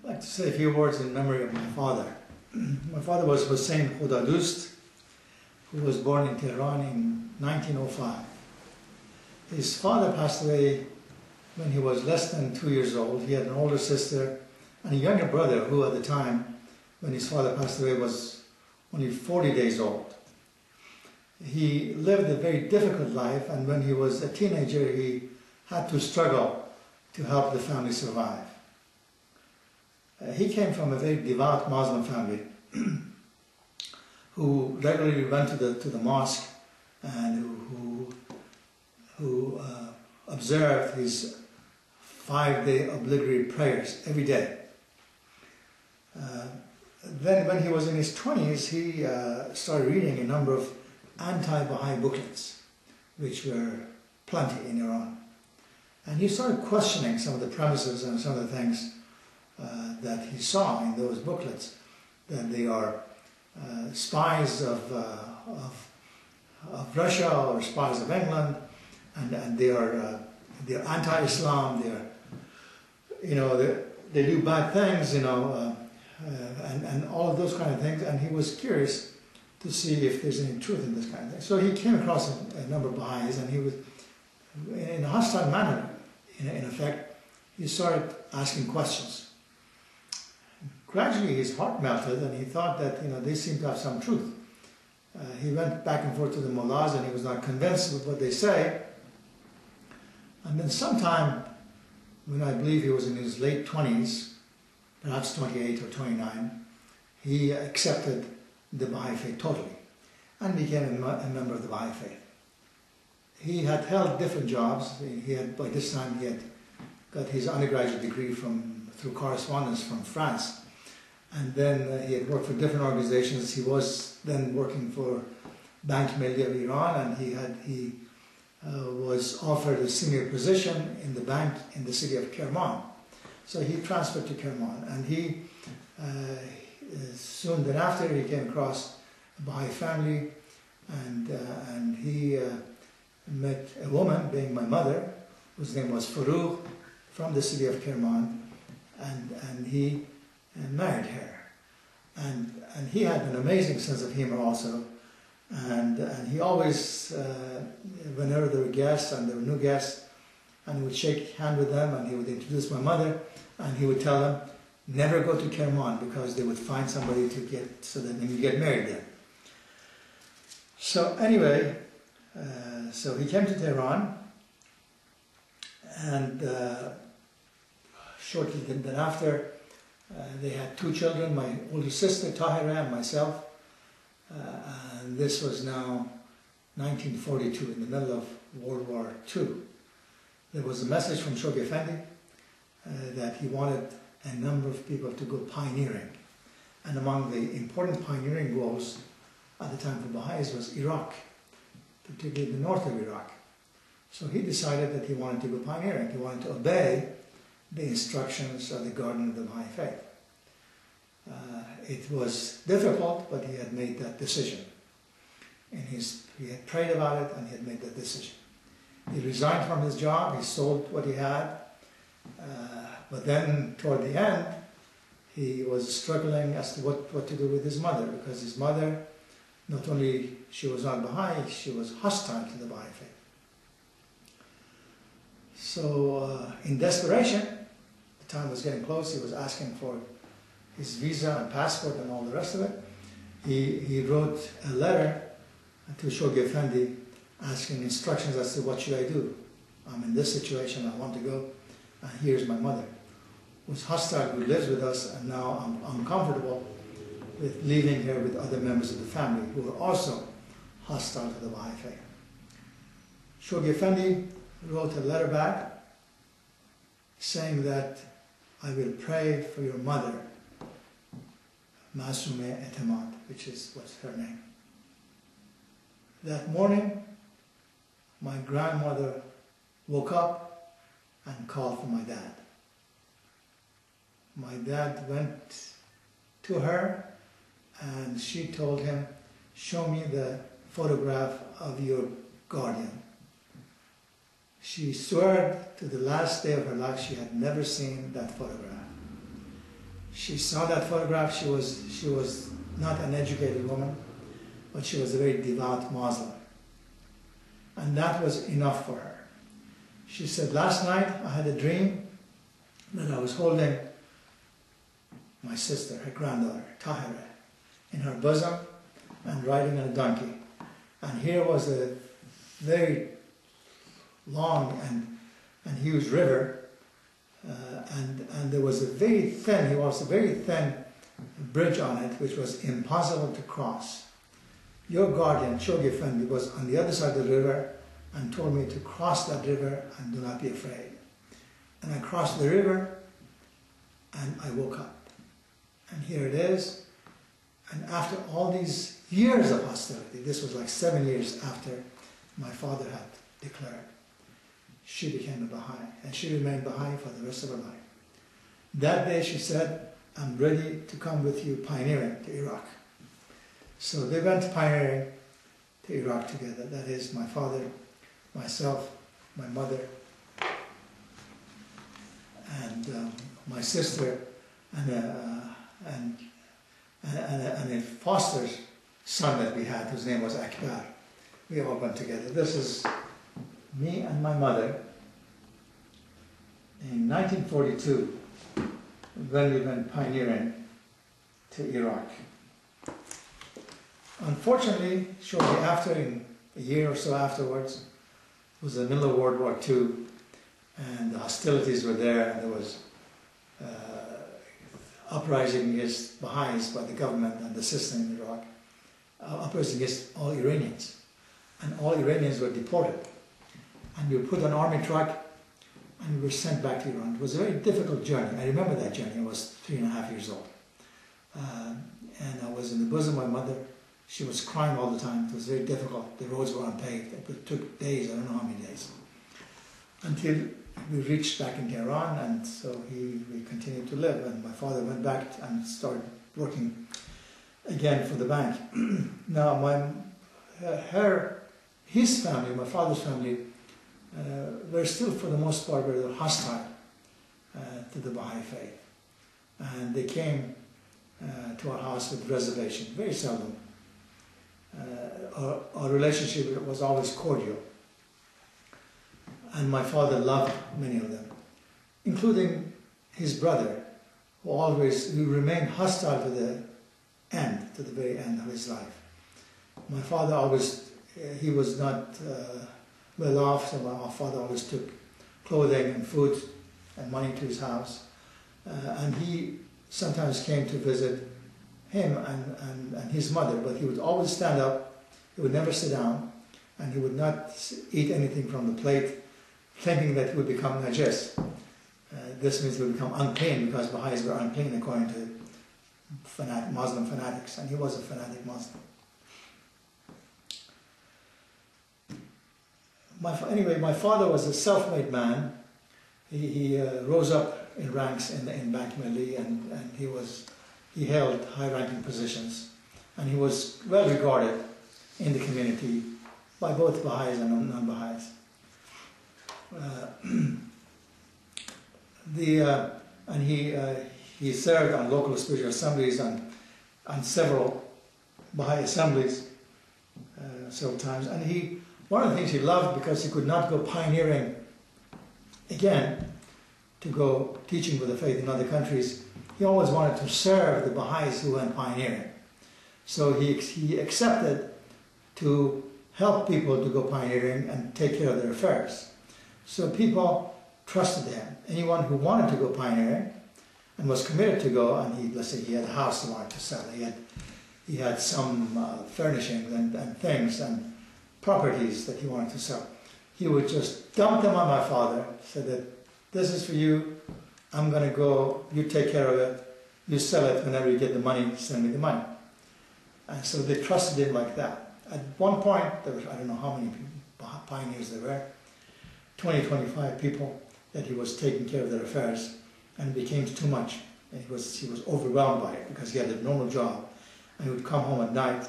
I'd like to say a few words in memory of my father. My father was Hossein Khodadoost, who was born in Tehran in 1905. His father passed away when he was less than 2 years old. He had an older sister and a younger brother who at the time when his father passed away was only 40 days old. He lived a very difficult life, and when he was a teenager he had to struggle to help the family survive. He came from a very devout Muslim family who regularly went to the mosque and who observed his 5-day obligatory prayers every day. Then when he was in his 20s, he started reading a number of anti-Baha'i booklets, which were plenty in Iran. And he started questioning some of the premises and some of the things that he saw in those booklets, that they are spies of Russia or spies of England, and they're anti-Islam. They do bad things, and all of those kind of things. And he was curious to see if there's any truth in this kind of thing. So he came across a number of Baha'is, and he was, in a hostile manner, in effect, he started asking questions. Gradually his heart melted, and he thought that they seemed to have some truth. He went back and forth to the mullahs, and he was not convinced with what they say. And then sometime, when I believe he was in his late 20s, perhaps 28 or 29, he accepted the Baha'i Faith totally and became a member of the Baha'i Faith. He had held different jobs. By this time he had got his undergraduate degree through correspondence from France. And then he had worked for different organizations. He was then working for Bank Milli of Iran, and he was offered a senior position in the bank in the city of Kerman. So he transferred to Kerman, and he soon thereafter he came across a Baha'i family, and he met a woman, being my mother, whose name was Farouk, from the city of Kerman, and he married her. And he had an amazing sense of humor also, and he always, whenever there were guests and there were new guests, and he would shake hand with them, and he would introduce my mother, and he would tell them, never go to Kerman, because they would find somebody so that you get married there. So anyway, so he came to Tehran, and shortly thereafter, they had 2 children, my older sister Tahira and myself, and this was now 1942, in the middle of World War II. There was a message from Shoghi Effendi that he wanted a number of people to go pioneering, and among the important pioneering roles at the time for Baha'is was Iraq, particularly the north of Iraq. So he decided that he wanted to go pioneering. He wanted to obey the instructions of the Guardian of the Baha'i Faith. It was difficult, but he had made that decision. He had prayed about it, and he had made that decision. He resigned from his job, he sold what he had, but then toward the end, he was struggling as to what to do with his mother, because his mother, not only she was not Baha'i, she was hostile to the Baha'i Faith. So in desperation, the time was getting close, he was asking for his visa and passport and all the rest of it. He wrote a letter to Shoghi Effendi asking instructions as to what should I do. I'm in this situation, I want to go, and here's my mother, who's hostile, who lives with us, and now I'm uncomfortable with leaving her with other members of the family who are also hostile to the Baha'i Faith. Shoghi Effendi wrote a letter back saying that I will pray for your mother, Masume Etemad, which is what's her name. That morning, my grandmother woke up and called for my dad. My dad went to her, and she told him, show me the photograph of your guardian. She swore to the last day of her life she had never seen that photograph. she saw that photograph. She was not an educated woman, but she was a very devout Muslim. And that was enough for her. She said, last night I had a dream that I was holding my sister, her granddaughter, Tahira, in her bosom and riding on a donkey. And here was a very long and huge river, and there was a very thin bridge on it, which was impossible to cross. Your guardian, Chogi Fendi, was on the other side of the river and told me to cross that river and do not be afraid. And I crossed the river and I woke up. And here it is. And after all these years of hostility, this was like 7 years after my father had declared, she became a Baha'i. And she remained Baha'i for the rest of her life. That day she said, I'm ready to come with you pioneering to Iraq. So they went pioneering to Iraq together. That is, my father, myself, my mother, and my sister, and a foster son that we had, whose name was Akbar. We all went together. This is me and my mother in 1942, when we went pioneering to Iraq. Unfortunately, shortly after, in a year or so afterwards, it was the middle of World War II, and the hostilities were there, and there was uprising against Baha'is by the government and the system in Iraq, uprising against all Iranians. And all Iranians were deported. And we were put on an army truck, and we were sent back to Iran. It was a very difficult journey. I remember that journey. I was 3.5 years old. And I was in the bosom of my mother. She was crying all the time. It was very difficult. The roads were unpaved. It took days, I don't know how many days, until we reached back in Iran, and so we continued to live. And my father went back and started working again for the bank. Now, his family, my father's family, were still, for the most part, very hostile to the Baha'i Faith. And they came to our house with reservation, very seldom. Our relationship was always cordial. And my father loved many of them, including his brother, who remained hostile to the very end of his life. My father always, he was not well off, so my father always took clothing and food and money to his house. And he sometimes came to visit him and his mother, but he would always stand up, he would never sit down, and he would not eat anything from the plate, thinking that he would become najis. This means he would become unclean, because Baha'is were unclean according to Muslim fanatics, and he was a fanatic Muslim. Anyway, my father was a self-made man. He rose up in ranks in Bank Milli, and he held high-ranking positions, and he was well regarded in the community by both Baha'is and non-Baha'is. And he served on local spiritual assemblies and on several Baha'i assemblies several times. And one of the things he loved, because he could not go pioneering again to go teaching with the faith in other countries, he always wanted to serve the Baha'is who went pioneering. So he accepted to help people to go pioneering and take care of their affairs. So people trusted him. Anyone who wanted to go pioneering and was committed to go, and let's say he had a house he wanted to sell, he had some furnishings and things and properties that he wanted to sell, he would just dump them on my father, say that this is for you, I'm going to go, you take care of it, you sell it, whenever you get the money, send me the money. And so they trusted him like that. At one point, there was, I don't know how many pioneers there were, 20, 25 people that he was taking care of their affairs, and it became too much. And he was overwhelmed by it, because he had a normal job, and he would come home at night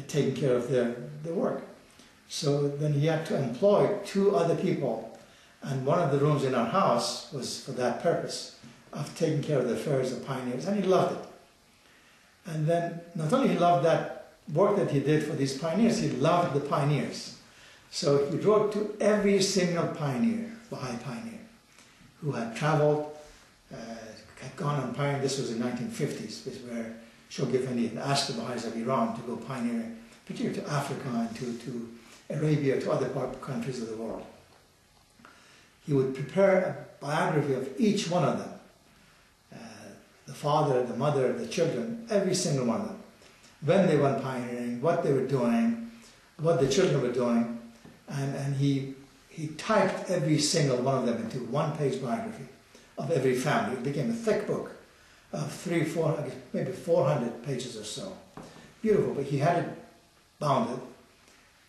taking care of their work. So then he had to employ 2 other people, and one of the rooms in our house was for that purpose. of taking care of the affairs of pioneers, and he loved it. And then not only he loved that work that he did for these pioneers, he loved the pioneers. So he wrote to every single pioneer, Baha'i pioneer, who had traveled, had gone on pioneering. This was in the 1950s, this where Shoghi Effendi had asked the Baha'is of Iran to go pioneering, particularly to Africa and to Arabia, to other countries of the world. He would prepare a biography of each one of them. The father, the mother, the children, every single one of them. When they went pioneering, what they were doing, what the children were doing, and he typed every single one of them into one-page biography of every family. It became a thick book of 300, maybe 400 pages or so. Beautiful, but he had it bounded,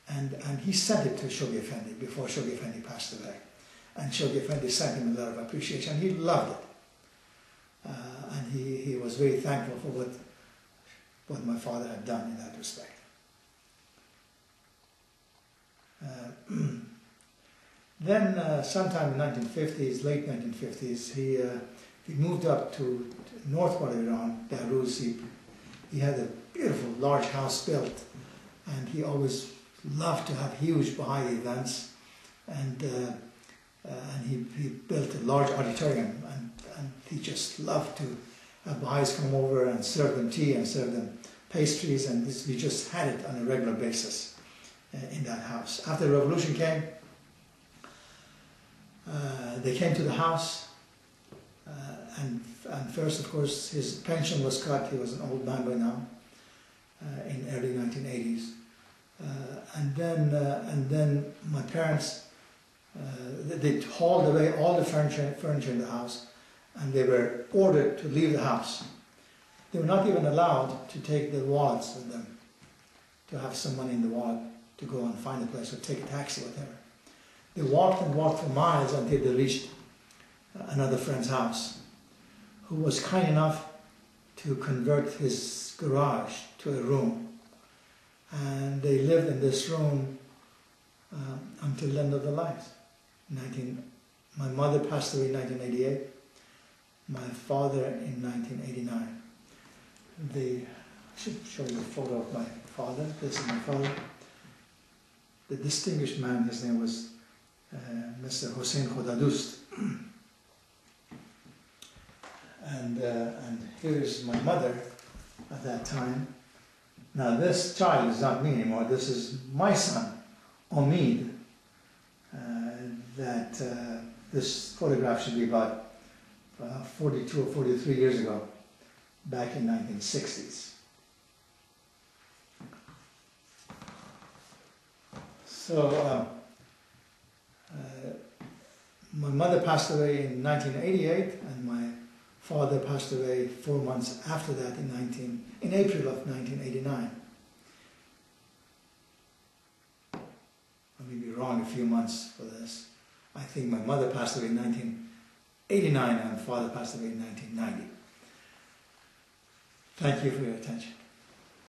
and he sent it to Shoghi Effendi before Shoghi Effendi passed away. And Shoghi Effendi sent him a letter of appreciation. He loved it. And he was very thankful for what my father had done in that respect. Then sometime in the 1950s, late 1950s, he moved up to north part of Iran, Beirut. He had a beautiful large house built, and he always loved to have huge Baha'i events, and he built a large auditorium, and he just loved to have Baha'is come over and serve them tea and serve them pastries, and we just had it on a regular basis in that house. After the revolution came, they came to the house, and first, of course, his pension was cut. He was an old man by now, in early 1980s. And then my parents, they hauled away all the furniture in the house, and they were ordered to leave the house. They were not even allowed to take their wallets with them, to have some money in the wallet to go and find a place or take a taxi or whatever. They walked and walked for miles until they reached another friend's house, who was kind enough to convert his garage to a room. And they lived in this room until the end of their lives. My mother passed away in 1988, my father in 1989. I should show you a photo of my father. This is my father. The distinguished man, his name was Mr. Hossein Khodadoost. And here is my mother at that time. Now this child is not me anymore, this is my son, Omid. This photograph should be about 42 or 43 years ago, back in 1960s. So my mother passed away in 1988, and my father passed away 4 months after that in April of 1989. I may be wrong a few months for this. I think my mother passed away in 1989 and my father passed away in 1990. Thank you for your attention.